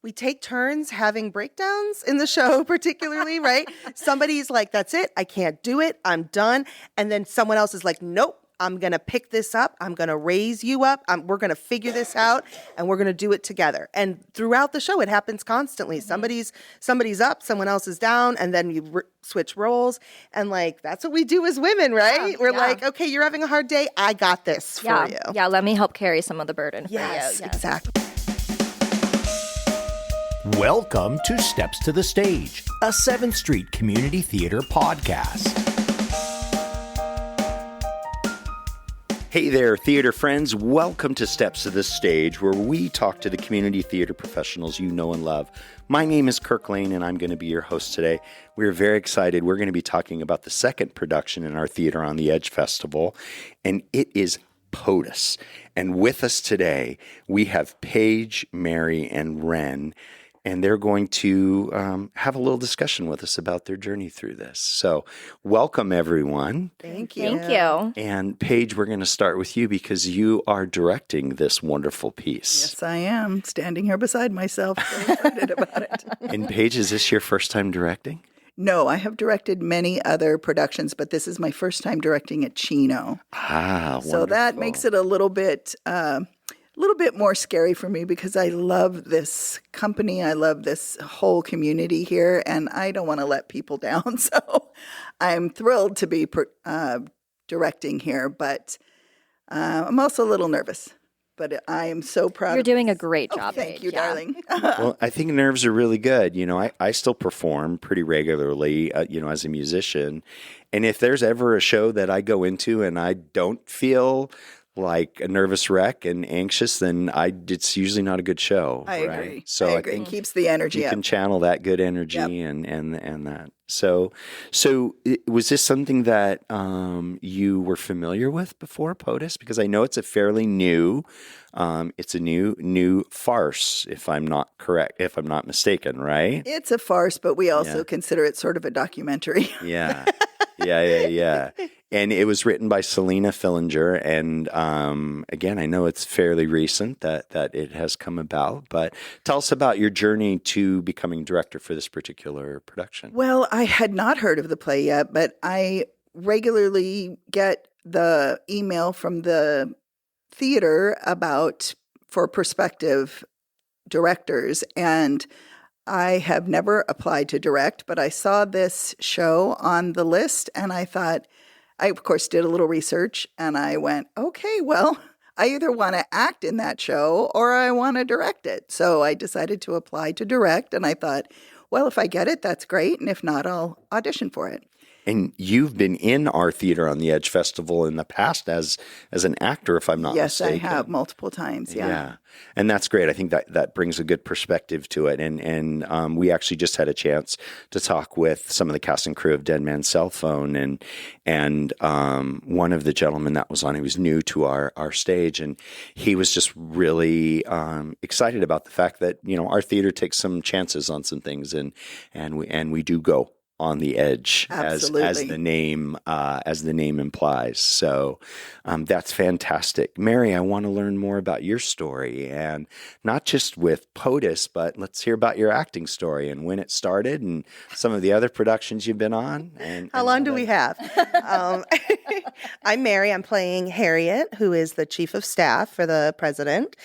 we take turns having breakdowns in the show, particularly, right? Somebody's like, that's it. I can't do it. I'm done. And then someone else is like, nope. I'm going to pick this up. I'm going to raise you up. We're going to figure this out, and we're going to do it together. And throughout the show, it happens constantly. Somebody's up, someone else is down, and then you switch roles. And like, that's what we do as women, right? We're like, okay, you're having a hard day. I got this for you. Yeah, let me help carry some of the burden for you. Yes, exactly. Welcome to Steps to the Stage, a 7th Street Community Theater podcast. Hey there, theater friends. Welcome to Steps to the Stage, where we talk to the community theater professionals you know and love. My name is Kirk Lane, and I'm going to be your host today. We're very excited. We're going to be talking about the second production in our Theater on the Edge Festival, and it is POTUS. And with us today, we have Paige, Mary, and Ren, and they're going to have a little discussion with us about their journey through this. So welcome, everyone. Thank you. Thank you. And Paige, we're going to start with you because you are directing this wonderful piece. Yes, I am. Standing here beside myself, so excited about it. And Paige, is this your first time directing? No, I have directed many other productions, but this is my first time directing at Chino. Wonderful. So that makes it a little bit more scary for me because I love this company. I love this whole community here, and I don't want to let people down. So I'm thrilled to be directing here, but I'm also a little nervous. But I am so proud. You're doing a great job, Thank Paige. you, darling. Well, I think nerves are really good. You know, I still perform pretty regularly, as a musician. And if there's ever a show that I go into and I don't feel like a nervous wreck and anxious, then it's usually not a good show. I right? agree. So I I agree. think It keeps the energy you up. can channel that good energy and that. So was this something that you were familiar with before POTUS? Because I know it's a fairly new, it's a new farce, if I'm not mistaken, right? It's a farce, but we also consider it sort of a documentary. Yeah. And it was written by Selina and again, I know it's fairly recent that it has come about, but tell us about your journey to becoming director for this particular production. Well, I had not heard of the play yet, but I regularly get the email from the theater for prospective directors, and I have never applied to direct, but I saw this show on the list, and I thought, I, of course, did a little research, and I went, okay, well, I either want to act in that show or I want to direct it. So I decided to apply to direct, and I thought, well, if I get it, that's great, and if not, I'll audition for it. And you've been in our Theater on the Edge Festival in the past as an actor, if I'm not mistaken. Yes, I have multiple times, yeah. And that's great. I think that brings a good perspective to it. And we actually just had a chance to talk with some of the cast and crew of Dead Man's Cell Phone. And one of the gentlemen that was on, he was new to our stage. And he was just really excited about the fact that, our theater takes some chances on some things. And we do go on the edge, as the name implies. So that's fantastic. Mary, I want to learn more about your story, and not just with POTUS, but let's hear about your acting story and when it started and some of the other productions you've been on. How long do we have? I'm Mary. I'm playing Harriet, who is the chief of staff for the president.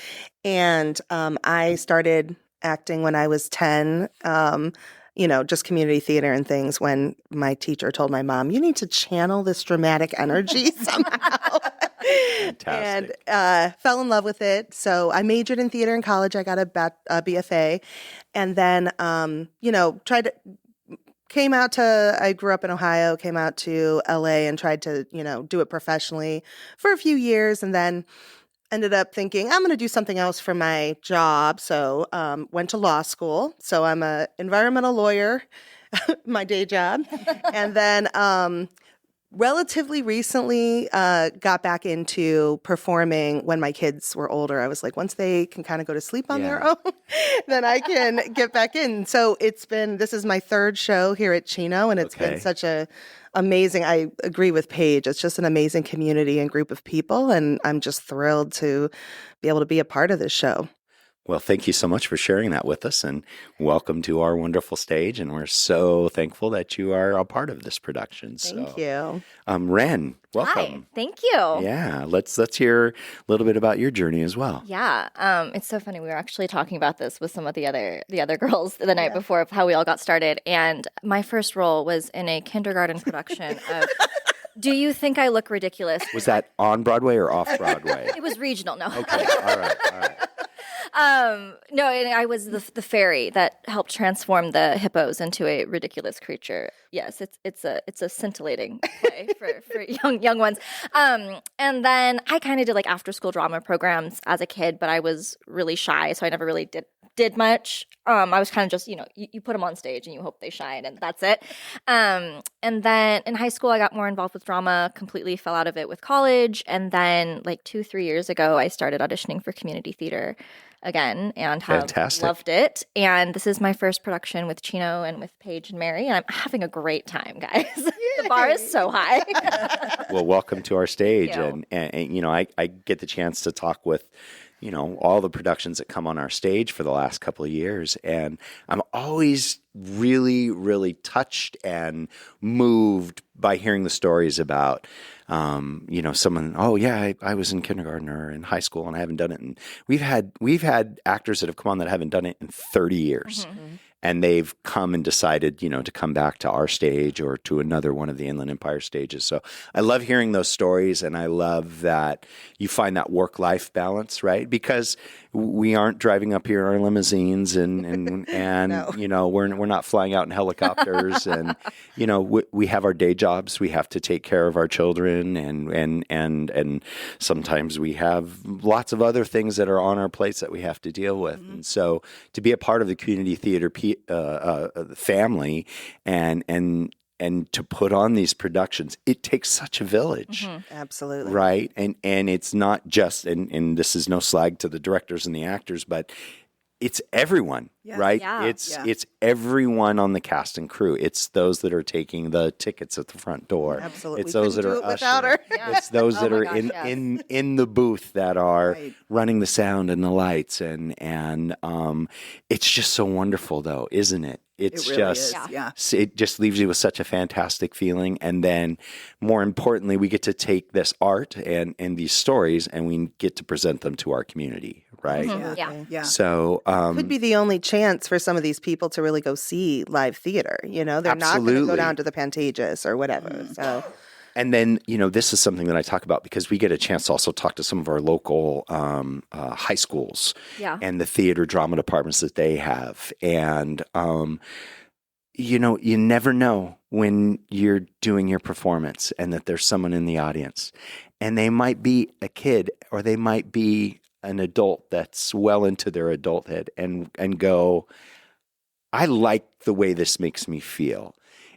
And I started acting when I was 10. Just community theater and things, when my teacher told my mom, you need to channel this dramatic energy somehow. Fantastic. And fell in love with it. So I majored in theater in college. I got a BFA. And then, I grew up in Ohio, came out to LA and tried to, do it professionally for a few years. And then ended up thinking, I'm going to do something else for my job. So went to law school. So I'm an environmental lawyer, my day job. And then relatively recently got back into performing when my kids were older. I was like, once they can kind of go to sleep on their own, then I can get back in. So this is my third show here at Chino, and it's been such a amazing. I agree with Paige. It's just an amazing community and group of people, and I'm just thrilled to be able to be a part of this show. Well, thank you so much for sharing that with us, and welcome to our wonderful stage. And we're so thankful that you are a part of this production. Thank you. Ren, welcome. Hi, thank you. Yeah, let's hear a little bit about your journey as well. Yeah, it's so funny. We were actually talking about this with some of the other girls the night before of how we all got started. And my first role was in a kindergarten production of Do You Think I Look Ridiculous? Was that on Broadway or off Broadway? It was regional, no. Okay, all right. No, and I was the fairy that helped transform the hippos into a ridiculous creature. Yes, it's a scintillating play for young ones. And then I kind of did like after school drama programs as a kid, but I was really shy, so I never really did much. I was kind of just, you put them on stage and you hope they shine, and that's it. And then in high school, I got more involved with drama, completely fell out of it with college. And then like 2-3 years ago, I started auditioning for community theater again and have Fantastic. loved it. And this is my first production with Chino and with Paige and Mary, and I'm having a great time, guys. The bar is so high. Well, welcome to our stage. Thank you. And I get the chance to talk with all the productions that come on our stage for the last couple of years. And I'm always really, really touched and moved by hearing the stories about, someone, I was in kindergarten or in high school and I haven't done it. And we've had actors that have come on that haven't done it in 30 years. Mm-hmm. And they've come and decided, to come back to our stage or to another one of the Inland Empire stages. So I love hearing those stories, and I love that you find that work-life balance, right? Because we aren't driving up here in our limousines, and No. we're not flying out in helicopters, and we have our day jobs. We have to take care of our children, and sometimes we have lots of other things that are on our plates that we have to deal with. Mm-hmm. And so to be a part of the community theater family and to put on these productions, it takes such a village. Mm-hmm. Absolutely. Right. And it's not just, and this is no slag to the directors and the actors, but it's everyone, Yes. right? Yeah. It's everyone on the cast and crew. It's those that are taking the tickets at the front door. Absolutely. It's We those that couldn't are do it without her. Yeah. It's those that my are gosh, in the booth that are Right. running the sound and the lights, and it's just so wonderful, though, isn't it? It's It really just is. Yeah. it just leaves you with such a fantastic feeling. And then more importantly, we get to take this art and these stories and we get to present them to our community, right? Mhm. Yeah. Yeah. So Could be the only chance for some of these people to really go see live theater. They're not going to Absolutely. go down to the Pantages or whatever. So and then, this is something that I talk about because we get a chance to also talk to some of our local high schools Yeah. and the theater drama departments that they have. And, you never know when you're doing your performance and that there's someone in the audience. And they might be a kid or they might be an adult that's well into their adulthood and go, I like the way this makes me feel.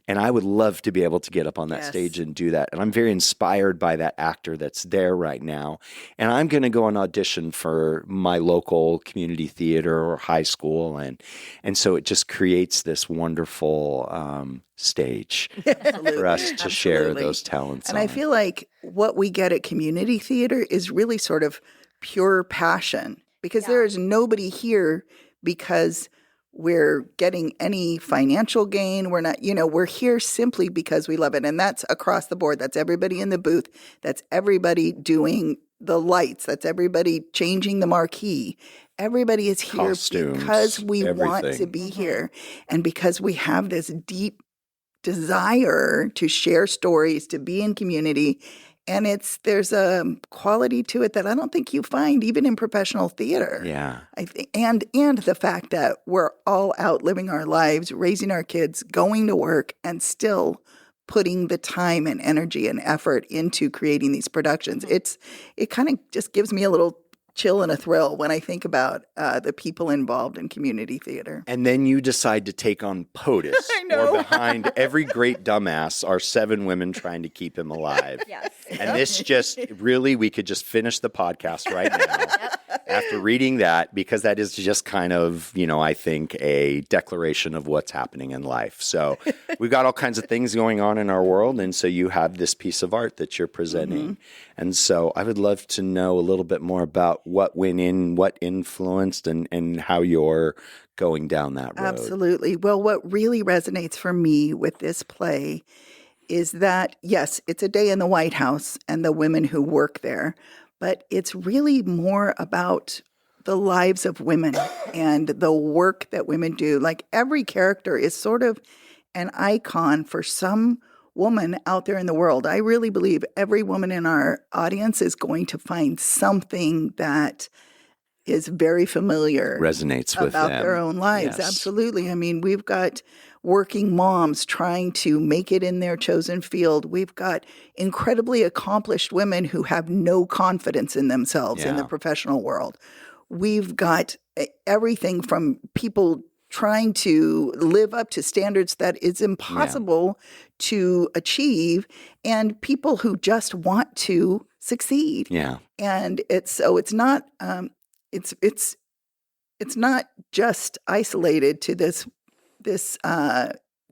And I would love to be able to get up on that Yes. stage and do that. And I'm very inspired by that actor that's there right now. And I'm going to go and audition for my local community theater or high school. And so it just creates this wonderful stage for us to share Absolutely. those talents. And on. I feel like what we get at community theater is really sort of pure passion because Yeah. there is nobody here because we're getting any financial gain. We're not, we're here simply because we love it. And that's across the board. That's everybody in the booth. That's everybody doing the lights. That's everybody changing the marquee. Everybody is here Costumes, because we want to everything. be here and because we have this deep desire to share stories, to be in community. And there's a quality to it that I don't think you find even in professional theater. Yeah. I think, and the fact that we're all out living our lives, raising our kids, going to work, and still putting the time and energy and effort into creating these productions. It kind of just gives me a little chill and a thrill when I think about the people involved in community theater. And then you decide to take on POTUS. I know. Or behind every great dumbass are 7 women trying to keep him alive. Yes. And this just really, we could just finish the podcast right now. after reading that, because that is just kind of, I think a declaration of what's happening in life. So we've got all kinds of things going on in our world. And so you have this piece of art that you're presenting. And so I would love to know a little bit more about what went in, what influenced, and how you're going down that road. Absolutely. Well, what really resonates for me with this play is that, yes, it's a day in the White House and the women who work there, but it's really more about the lives of women and the work that women do. Like every character is sort of an icon for some woman out there in the world. I really believe every woman in our audience is going to find something that is very familiar, resonates with about them. their own lives. Yes. Absolutely. I mean, we've got working moms trying to make it in their chosen field. We've got incredibly accomplished women who have no confidence in themselves in the Yeah. professional world. We've got everything from people trying to live up to standards that it's impossible to achieve, and people who just want to succeed. Yeah. And it's not it's not just isolated to this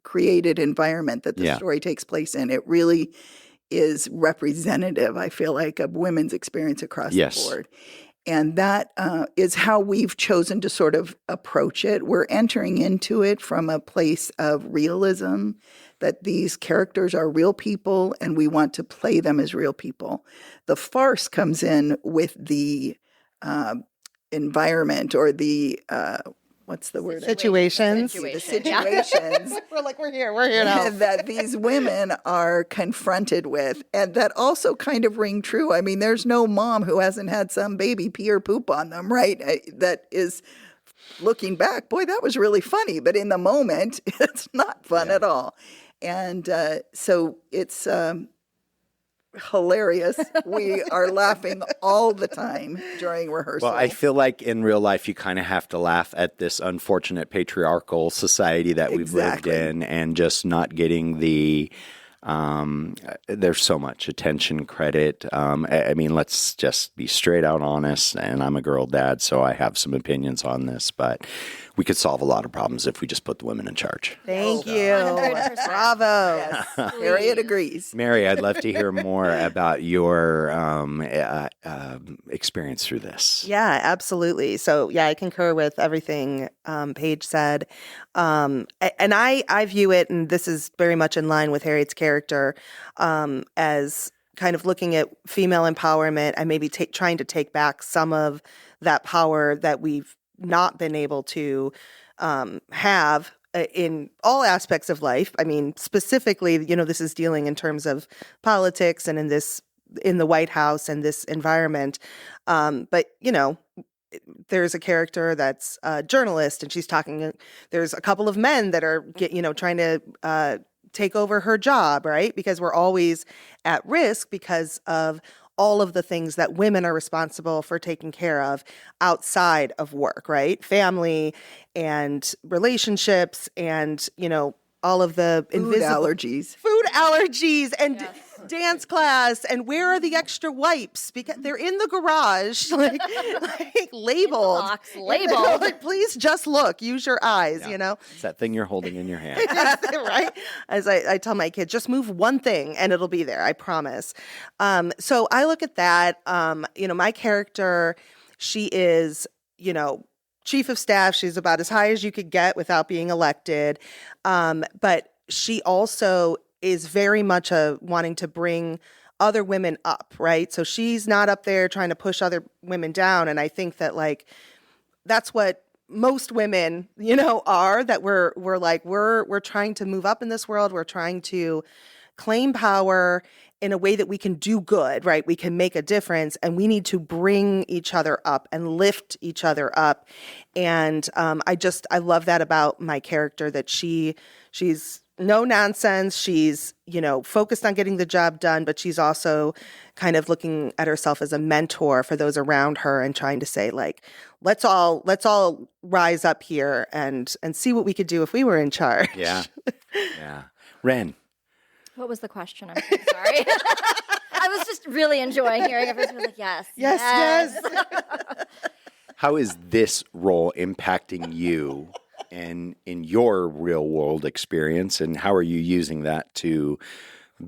created environment that the story takes place in. It really is representative, I feel like, of women's experience across the board. And that is how we've chosen to sort of approach it. We're entering into it from a place of realism, that these characters are real people and we want to play them as real people. The farce comes in with the environment, or the what's the word? Situations. The situations We're like, we're here now. that these women are confronted with, and that also kind of ring true. I mean, there's no mom who hasn't had some baby pee or poop on them, right? That is, looking back, boy, that was really funny. But in the moment, it's not fun at all. And so it's hilarious. We are laughing all the time during rehearsal. Well, I feel like in real life, you kind of have to laugh at this unfortunate patriarchal society that we've lived in, and just not getting the, there's so much attention, credit. I mean, let's just be straight out honest. And I'm a girl dad, so I have some opinions on this, but we could solve a lot of problems if we just put the women in charge. Thank you. 100%. Bravo. Yes, Harriet agrees. Mary, I'd love to hear more about your experience through this. Yeah, absolutely. So, yeah, I concur with everything Paige said. And I view it, and this is very much in line with Harriet's character, as kind of looking at female empowerment and maybe trying to take back some of that power that we've not been able to have in all aspects of life. I mean, specifically, this is dealing in terms of politics and in the White House and this environment. But, there's a character that's a journalist, and she's talking, there's a couple of men that are, trying to take over her job, right? Because we're always at risk because of all of the things that women are responsible for taking care of outside of work, right? Family and relationships and, all of the Food allergies and dance class, and where are the extra wipes? Because they're in the garage, like labeled. Box labeled. Like, please just look, use your eyes, It's that thing you're holding in your hand. right? As I tell my kids, just move one thing and it'll be there, I promise. So I look at that, my character, she is, chief of staff. She's about as high as you could get without being elected. But she also is very much wanting to bring other women up, right? So she's not up there trying to push other women down. And I think that that's what most women, are, that we're trying to move up in this world. We're trying to claim power in a way that we can do good, right? We can make a difference, and we need to bring each other up and lift each other up. And I love that about my character, that she's no nonsense. She's, focused on getting the job done, but she's also kind of looking at herself as a mentor for those around her and trying to say, let's all rise up here and see what we could do if we were in charge. Yeah. Yeah. Ren. What was the question? I'm so sorry. I was just really enjoying hearing everyone was like, yes. How is this role impacting you and in your real world experience, and how are you using that to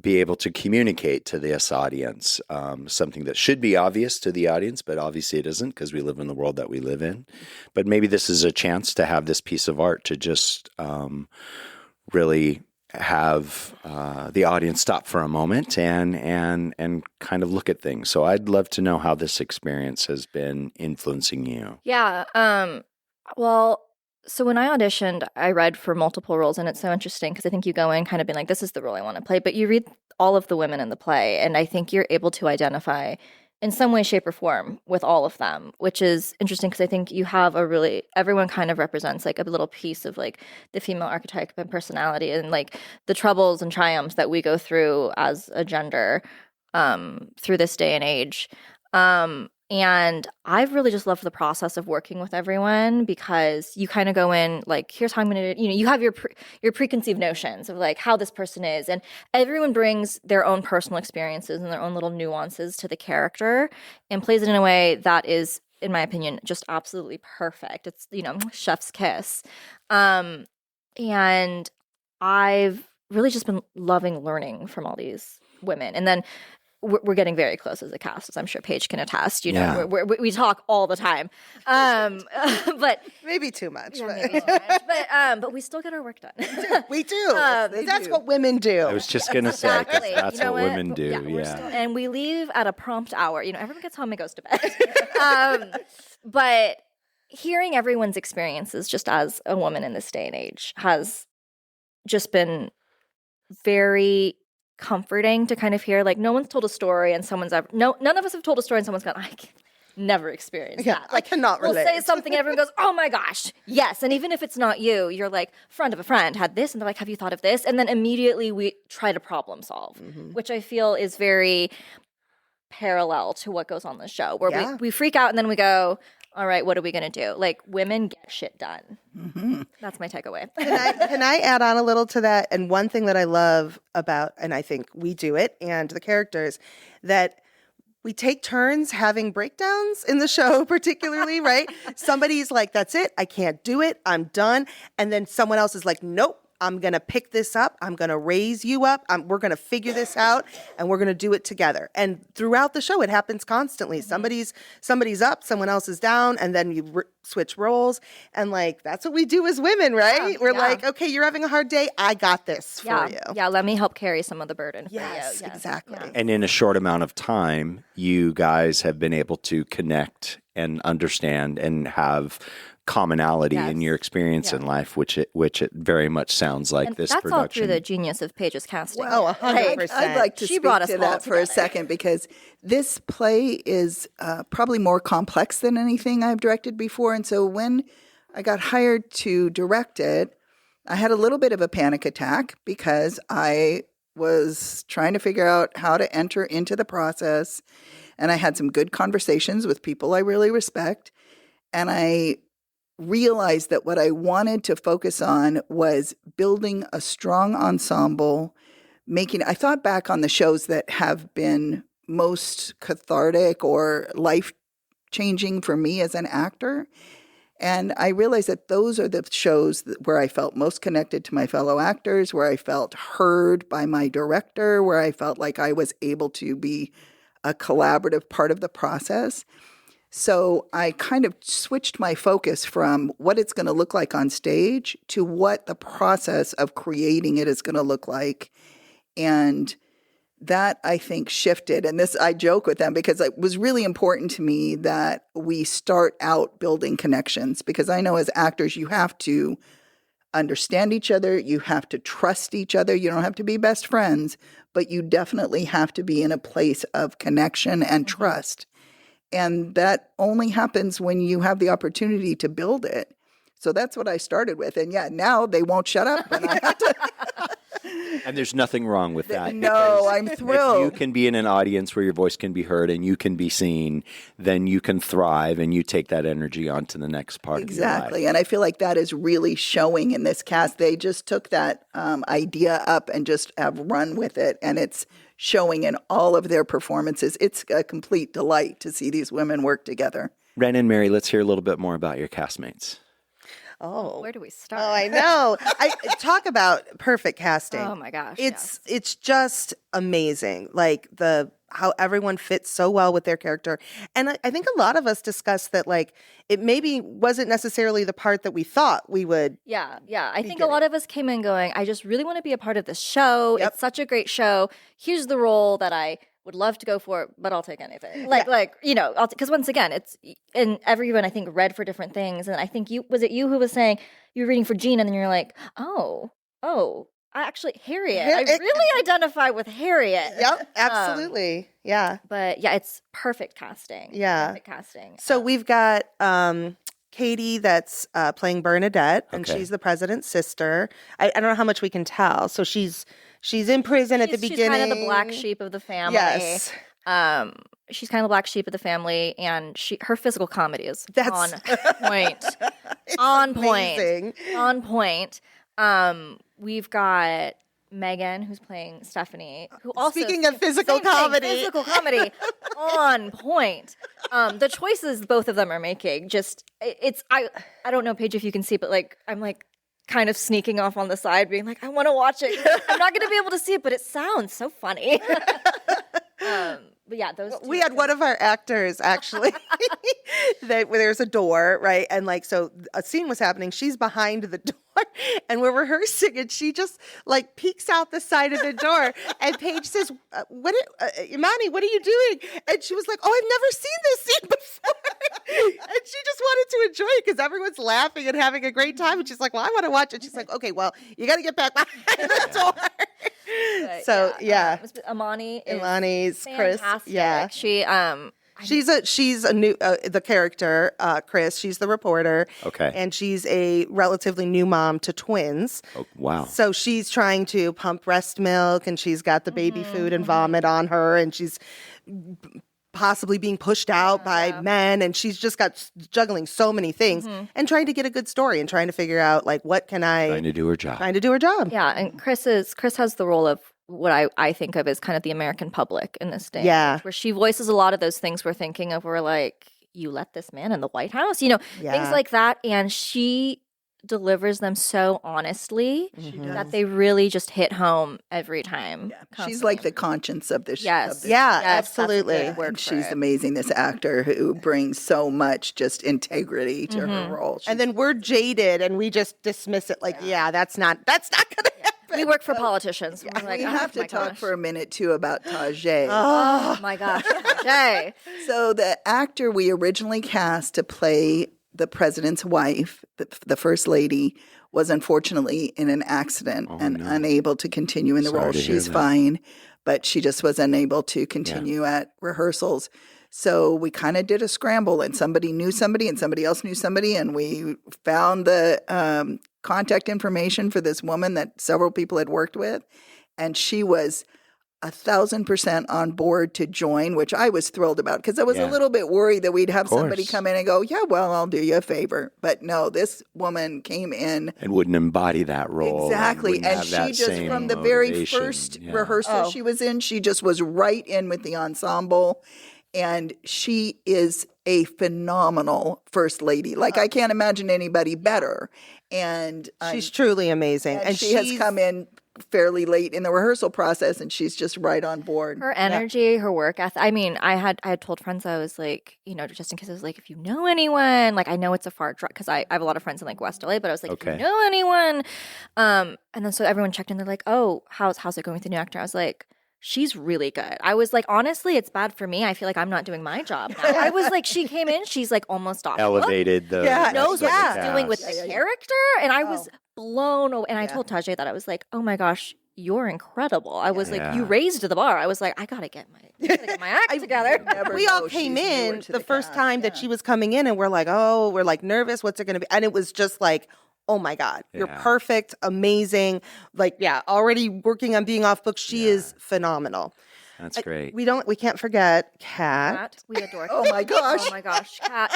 be able to communicate to this audience something that should be obvious to the audience, but obviously it isn't because we live in the world that we live in. But maybe this is a chance to have this piece of art to just really have the audience stop for a moment and kind of look at things. So I'd love to know how this experience has been influencing you. Yeah. Well, so when I auditioned, I read for multiple roles, and it's so interesting because I think you go in kind of being like, this is the role I want to play, but you read all of the women in the play, and I think you're able to identify in some way, shape, or form with all of them, which is interesting because I think you have everyone kind of represents like a little piece of like the female archetype and personality and like the troubles and triumphs that we go through as a gender through this day and age. And I've really just loved the process of working with everyone because you kind of go in like, here's how I'm going to, you have your preconceived notions of like how this person is, and everyone brings their own personal experiences and their own little nuances to the character and plays it in a way that is, in my opinion, just absolutely perfect. It's, chef's kiss. And I've really just been loving learning from all these women. And then we're getting very close as a cast, as I'm sure Paige can attest. We talk all the time, but Maybe too much. yeah, But. maybe too much. But we still get our work done. We do. That's do. what women do. I was just going to say, 'cause Exactly. that's You know what women do. Yeah, we're Yeah. still- and we leave at a prompt hour. Everyone gets home and goes to bed. But hearing everyone's experiences just as a woman in this day and age has just been very comforting to kind of hear. Like, no one's told a story and none of us have told a story and someone's gone, I can never experienced that. I cannot We'll relate. say something and everyone goes, oh my gosh, yes. And even if it's not you, you're like, friend of a friend had this, and they're like, have you thought of this? And then immediately we try to problem solve, which I feel is very parallel to what goes on the show, where we freak out and then we go, all right, what are we going to do? Like, women get shit done. That's my takeaway. Can I add on a little to that? And one thing that I love about, and I think we do it, and the characters, that we take turns having breakdowns in the show, particularly, right? Somebody's like, that's it. I can't do it. I'm done. And then someone else is like, nope. I'm going to pick this up. I'm going to raise you up. We're going to figure this out, and we're going to do it together. And throughout the show, it happens constantly. Somebody's up, someone else is down, and then you switch roles. And like, that's what we do as women, right? Yeah, We're yeah. like, okay, you're having a hard day. I got this for you. Yeah, let me help carry some of the burden Yes, for you. exactly. Yeah. And in a short amount of time, you guys have been able to connect and understand and have commonality in your experience in life, which it very much sounds like And this that's production. all through the genius of Paige's casting. Well, 100%. I'd like to She speak brought us to all that for a together. second because this play is probably more complex than anything I've directed before. And so when I got hired to direct it, I had a little bit of a panic attack because I was trying to figure out how to enter into the process. And I had some good conversations with people I really respect. And I realized that what I wanted to focus on was building a strong ensemble, I thought back on the shows that have been most cathartic or life-changing for me as an actor. And I realized that those are the shows where I felt most connected to my fellow actors, where I felt heard by my director, where I felt like I was able to be a collaborative part of the process. So I kind of switched my focus from what it's going to look like on stage to what the process of creating it is going to look like. And that, I think, shifted. And this, I joke with them because it was really important to me that we start out building connections, because I know as actors, you have to understand each other. You have to trust each other. You don't have to be best friends, but you definitely have to be in a place of connection and trust. And that only happens when you have the opportunity to build it. So that's what I started with. And yeah, now they won't shut up. And I have to. And there's nothing wrong with that. No, I'm If thrilled. you can be in an audience where your voice can be heard and you can be seen, then you can thrive and you take that energy on to the next part of your Exactly. life. And I feel like that is really showing in this cast. They just took that idea up and just have run with it. And it's showing in all of their performances. It's a complete delight to see these women work together. Ren and Mary, let's hear a little bit more about your castmates. Oh, Where do we start? oh, I know. I talk about perfect casting. Oh my gosh. It's just amazing. Like how everyone fits so well with their character. And I think a lot of us discussed that like it maybe wasn't necessarily the part that we thought we would. Yeah. I think a lot of us came in going, I just really want to be a part of this show. Yep. It's such a great show. Here's the role that I would love to go for, but I'll take anything. Because once again, and everyone I think read for different things. And I think was it you who was saying you were reading for Jean, and then you're like, oh, Harriet. I really identify with Harriet. Yep, absolutely. Yeah. But yeah, it's perfect casting. Yeah. Perfect casting. So we've got Katie that's playing Bernadette, and Okay. she's the president's sister. I don't know how much we can tell. So she's in prison at the beginning. She's kind of the black sheep of the family. Yes. She's kind of the black sheep of the family, and her physical comedy is on point. On point. Amazing. On point. We've got Megan, who's playing Stephanie, who also Speaking of physical same thing, comedy. physical comedy, on point. The choices both of them are making, I don't know, Paige, if you can see, but like I'm like kind of sneaking off on the side, being like, I want to watch it. I'm not going to be able to see it, but it sounds so funny. But yeah, those two We had one of our actors actually where there's a door, right? And like, so a scene was happening. She's behind the door and we're rehearsing and she just like peeks out the side of the door and Paige says, Imani, what are you doing? And she was like, oh, I've never seen this scene before. And she just wanted to enjoy it because everyone's laughing and having a great time. And she's like, well, I want to watch it. She's like, okay, well, you got to get back behind the door. But So yeah. Imani is Imani's Chris. fantastic. Yeah. She's a new the character Chris. She's the reporter. Okay. And she's a relatively new mom to twins. Oh, wow. So she's trying to pump breast milk, and she's got the baby food and vomit on her, and she's possibly being pushed out by men, and she's just got juggling so many things and trying to get a good story and trying to figure out like what can I Trying to do her job. trying to do her job. Yeah, and Chris has the role of what I think of as kind of the American public in this day. Yeah. Where she voices a lot of those things we're thinking of. We're like, you let this man in the White House? You know, Yeah. things like that. And she delivers them so honestly that they really just hit home every time. She's like the conscience of this. Yes. Of this Yeah, Yes, that's a absolutely. good word And for she's it. amazing. This actor who brings so much just integrity to her role. And then we're jaded and we just dismiss it like, yeah, that's not gonna happen. We work for politicians. We're like, we oh have to my talk gosh. for a minute too about Tajay. Oh my gosh. Jay. So the actor we originally cast to play the president's wife, the first lady, was unfortunately in an accident and unable to continue in the Sorry role. to hear She's that. fine, but she just was unable to continue at rehearsals. So we kind of did a scramble, and somebody knew somebody, and somebody else knew somebody, and we found the contact information for this woman that several people had worked with, and she was 1,000% on board to join, which I was thrilled about because I was a Yeah. little bit worried that we'd have somebody course. come in and go, yeah, well, I'll do you a favor. But no, this woman came in. And wouldn't embody that role. Exactly. wouldn't And have she that just, same from the very motivation. first Yeah. rehearsal she was in, she just was right in with the ensemble. And she is a phenomenal first lady. Like, I can't imagine anybody better. And She's truly amazing. and she has come in fairly late in the rehearsal process, and she's just right on board. Her energy, her work ethic. I mean, I had told friends, I was like, you know, just in case, I was like, if you know anyone, like, I know it's a far drive because I have a lot of friends in like West LA, but I was like, if you Okay. know anyone, and then so everyone checked in. They're like, oh, how's it going with the new actor? I was like, she's really good. I was like, honestly, it's bad for me. I feel like I'm not doing my job now. I was like, she came in, she's like almost off. Elevated the Yeah. rest Knows of the what she's doing with cast. the character, and I was blown away. And I told Tajay that I was like, oh my gosh, you're incredible. I was like, you Yeah. raised the bar. I was like, I gotta get my act together. Never We all know came she's newer in to the first cast. time that she was coming in, and we're like, oh, we're like nervous. What's it going to be? And it was just like, oh my God, you're Yeah. perfect, amazing. Like, yeah, already working on being off book. She is phenomenal. That's great. We can't forget Kat. Kat, we adore. Oh my gosh. Oh my gosh, Kat.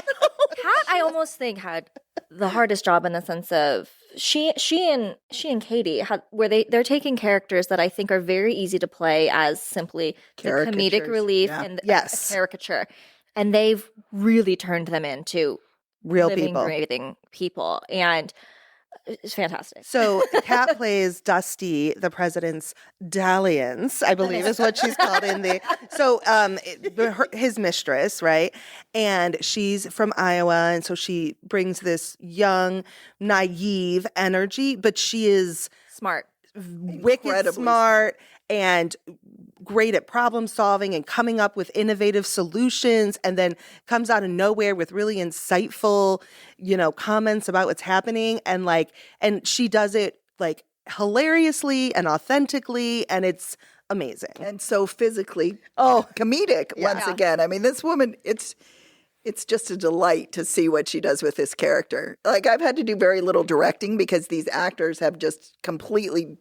Kat, I almost think had the hardest job in the sense of she and Katie had where they're taking characters that I think are very easy to play as simply the comedic Caricatures, relief yeah. and Yes. a caricature. and they've really turned them into Real living, people. breathing people, and it's fantastic. So Kat plays Dusty, the president's dalliance, I believe is what she's called in the. So his mistress, right? And she's from Iowa, and so she brings this young, naive energy, but she is Smart. wicked Incredibly smart and great at problem solving and coming up with innovative solutions, and then comes out of nowhere with really insightful, comments about what's happening, and she does it like hilariously and authentically, and it's amazing. And so physically Oh, comedic Yeah. once again. I mean, this woman, it's just a delight to see what she does with this character. Like, I've had to do very little directing because these actors have just completely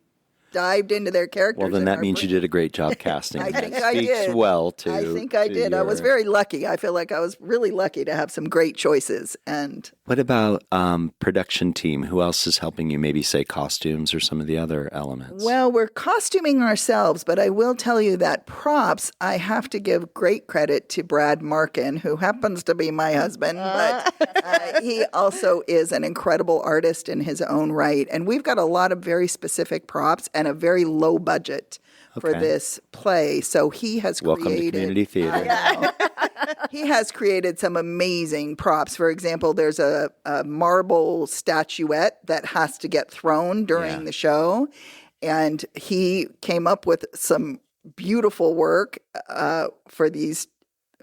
dived into their characters. Well, then and that are means you brilliant. did a great job casting. I think That I speaks did. well to. I think I to did. I was your- very lucky. I feel like I was really lucky to have some great choices. And What about production team? Who else is helping you? Maybe say costumes or some of the other elements. well, we're costuming ourselves, but I will tell you that props, I have to give great credit to Brad Markin, who happens to be my husband, but he also is an incredible artist in his own right. And we've got a lot of very specific props and a very low budget for Okay. this play. So he has Welcome to created community theater. I know. He has created some amazing props. For example, there's a marble statuette that has to get thrown during Yeah. the show. And he came up with some beautiful work for these.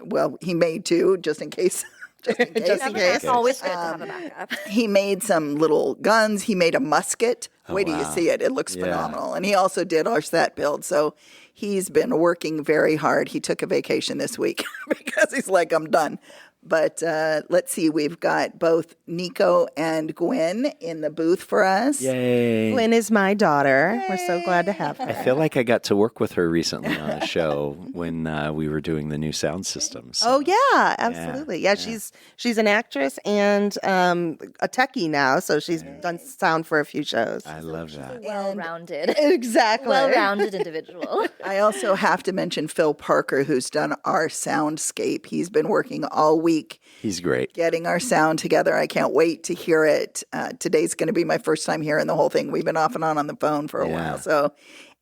Well, he made two just in case. Just in case. Just in case. It's always good to have a backup. He made some little guns. He made a musket. Wait till you wow. see it. It looks Yeah. phenomenal. And he also did our set build. So he's been working very hard. He took a vacation this week because he's like, I'm done. But let's see. We've got both Nico and Gwen in the booth for us. Yay. Lynn is my daughter. We're so glad to have I her. feel like I got to work with her recently on a show when we were doing the new sound systems. Oh yeah, absolutely. Yeah, she's an actress and a techie now, so she's done sound for a few shows. I love that. Well-rounded, Exactly. well-rounded individual. I also have to mention Phil Parker, who's done our soundscape. He's been working all week He's great. getting our sound together. I can't wait to hear it. Today's going to be my first time hearing the whole thing. We've been off and on the phone for a Yeah. while. So,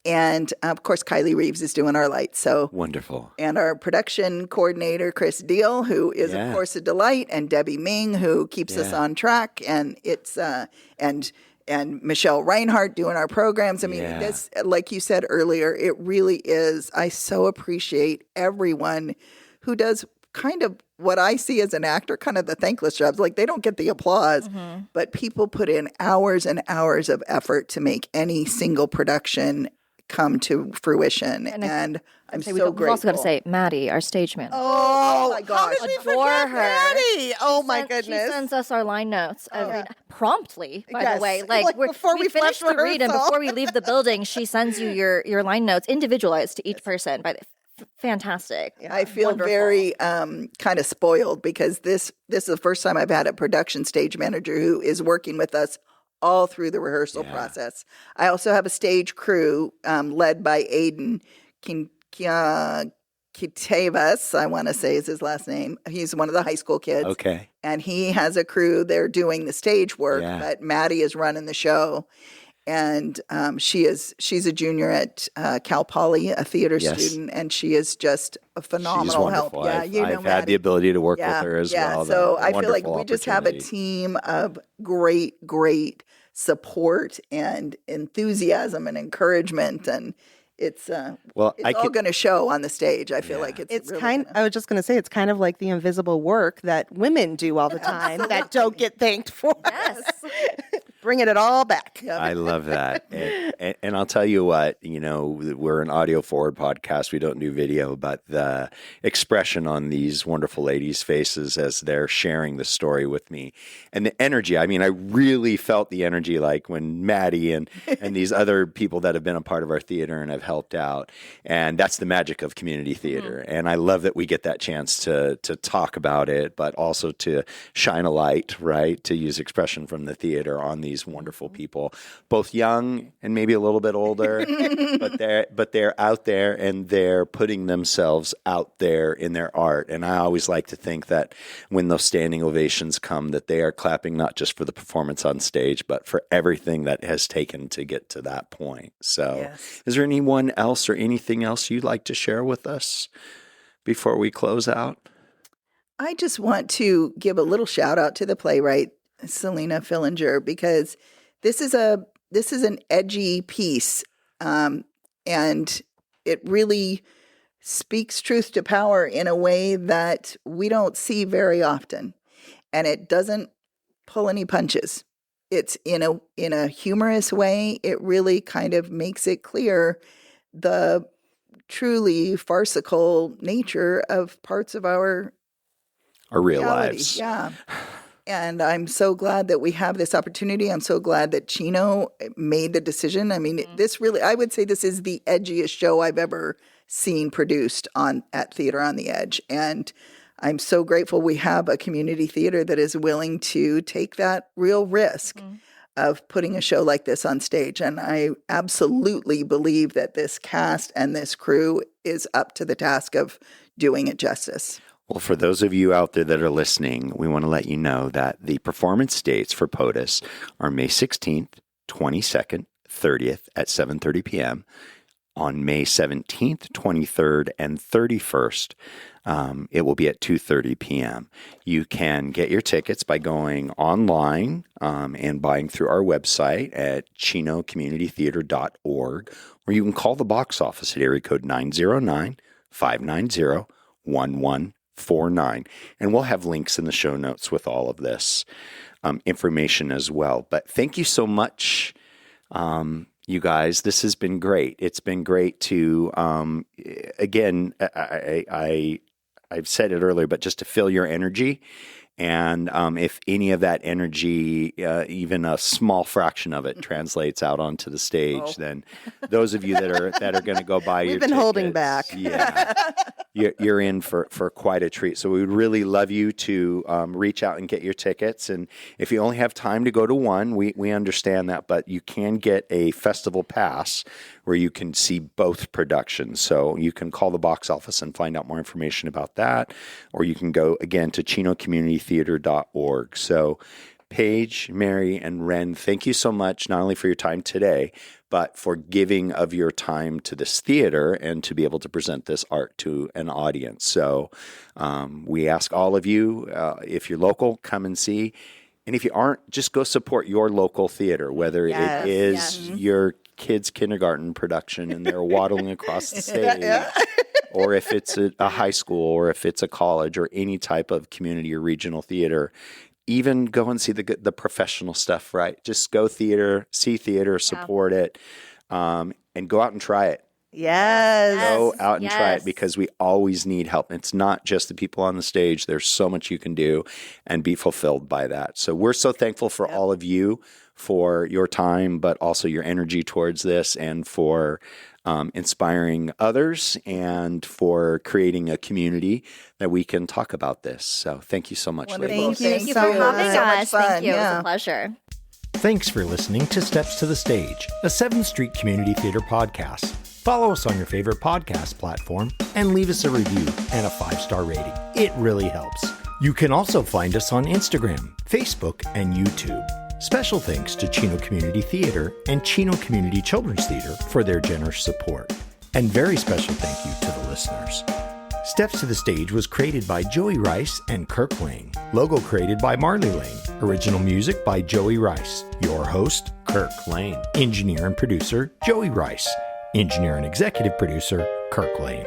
and of course, Kylie Reeves is doing our lights. So, Wonderful. and our production coordinator, Chris Deal, who is Yeah. of course a delight, and Debbie Ming, who keeps us Yeah. on track. And it's and Michelle Reinhardt doing our programs. I mean, Yeah. this, like you said earlier, it really is. I so appreciate everyone who does kind of what I see as an actor, kind of the thankless jobs. Like, they don't get the applause, but people put in hours and hours of effort to make any single production come to fruition. And I'm so We've grateful. also got to say, Maddie, our stage manager. Oh my How gosh. did we Adore forget her. Maddie? Oh my She goodness. sends us our line notes promptly, by Yes. the way. Like before we finish finish the read and rehearsal. before we leave the building, she sends you your line notes individualized to each person. Fantastic. I feel Wonderful. very kind of spoiled because this is the first time I've had a production stage manager who is working with us all through the rehearsal process. I also have a stage crew led by Aiden Kitavas, I want to say is his last name. He's one of the high school kids. Okay. And he has a crew. They're doing the stage work, Yeah. but Maddie is running the show. And she's a junior at Cal Poly, a theater Yes. student, and she is just a She's phenomenal help. wonderful. Yeah, I've, you know, I've had Maddie. the ability to work with her as yeah. well. So A I feel like wonderful we just have a opportunity. team of great support and enthusiasm and encouragement, and it's Well, it's I all could- going to show on the stage. I feel like it's really gonna- I was just going to say, it's kind of like the invisible work that women do all the time that don't get thanked for. Yes. Bringing it all back. I love that. And I'll tell you what, we're an audio forward podcast. We don't do video, but the expression on these wonderful ladies' faces as they're sharing the story with me and the energy. I mean, I really felt the energy like when Maddie and these other people that have been a part of our theater and have helped out. And that's the magic of community theater. And I love that we get that chance to talk about it, but also to shine a light, right? To use expression from the theater on these wonderful people, both young and maybe maybe a little bit older, but they're out there and they're putting themselves out there in their art. And I always like to think that when those standing ovations come, that they are clapping not just for the performance on stage, but for everything that has taken to get to that point. So Yes. is there anyone else or anything else you'd like to share with us before we close out? I just want to give a little shout out to the playwright, Selina Fillinger, because this is an edgy piece, and it really speaks truth to power in a way that we don't see very often, and it doesn't pull any punches. It's in a humorous way. It really kind of makes it clear the truly farcical nature of parts of our Real reality. lives. Yeah. And I'm so glad that we have this opportunity. I'm so glad that Chino made the decision. I mean, this really, I would say this is the edgiest show I've ever seen produced at Theater on the Edge. And I'm so grateful we have a community theater that is willing to take that real risk of putting a show like this on stage. And I absolutely believe that this cast and this crew is up to the task of doing it justice. Well, for those of you out there that are listening, we want to let you know that the performance dates for POTUS are May 16th, 22nd, 30th at 7:30 p.m. On May 17th, 23rd, and 31st, it will be at 2:30 p.m. You can get your tickets by going online and buying through our website at chinocommunitytheater.org, or you can call the box office at area code 909-590-1149. And we'll have links in the show notes with all of this information as well. But thank you so much, you guys. This has been great. It's been great to, again, I've said it earlier, but just to feel your energy. And if any of that energy, even a small fraction of it, translates out onto the stage, then those of you that are going to go buy your We've been tickets, holding back. Yeah, you're in for quite a treat. So we would really love you to reach out and get your tickets. And if you only have time to go to one, we understand that, but you can get a festival pass where you can see both productions. So you can call the box office and find out more information about that, or you can go again to chinocommunitytheater.org. So Paige, Mary, and Ren, thank you so much, not only for your time today, but for giving of your time to this theater and to be able to present this art to an audience. So we ask all of you, if you're local, come and see. And if you aren't, just go support your local theater, whether it is your kids' kindergarten production and they're waddling across the stage, or if it's a high school, or if it's a college, or any type of community or regional theater. Even go and see the professional stuff, right? Just go see theater, support it, and go out and try it. Yes. Go out and try it, because we always need help. It's not just the people on the stage. There's so much you can do and be fulfilled by that. So we're so thankful for all of you, for your time, but also your energy towards this, and for inspiring others, and for creating a community that we can talk about this. So thank you so much, ladies. Thank you so for much. having So much us. fun, Thank you. It was yeah. a pleasure. Thanks for listening to Steps to the Stage, a 7th Street Community Theater podcast. Follow us on your favorite podcast platform and leave us a review and a 5-star rating. It really helps. You can also find us on Instagram, Facebook, and YouTube. Special thanks to Chino Community Theater and Chino Community Children's Theater for their generous support. And very special thank you to the listeners. Steps to the Stage was created by Joey Rice and Kirk Lane. Logo created by Marley Lane. Original music by Joey Rice. Your host, Kirk Lane. Engineer and producer, Joey Rice. Engineer and executive producer, Kirk Lane.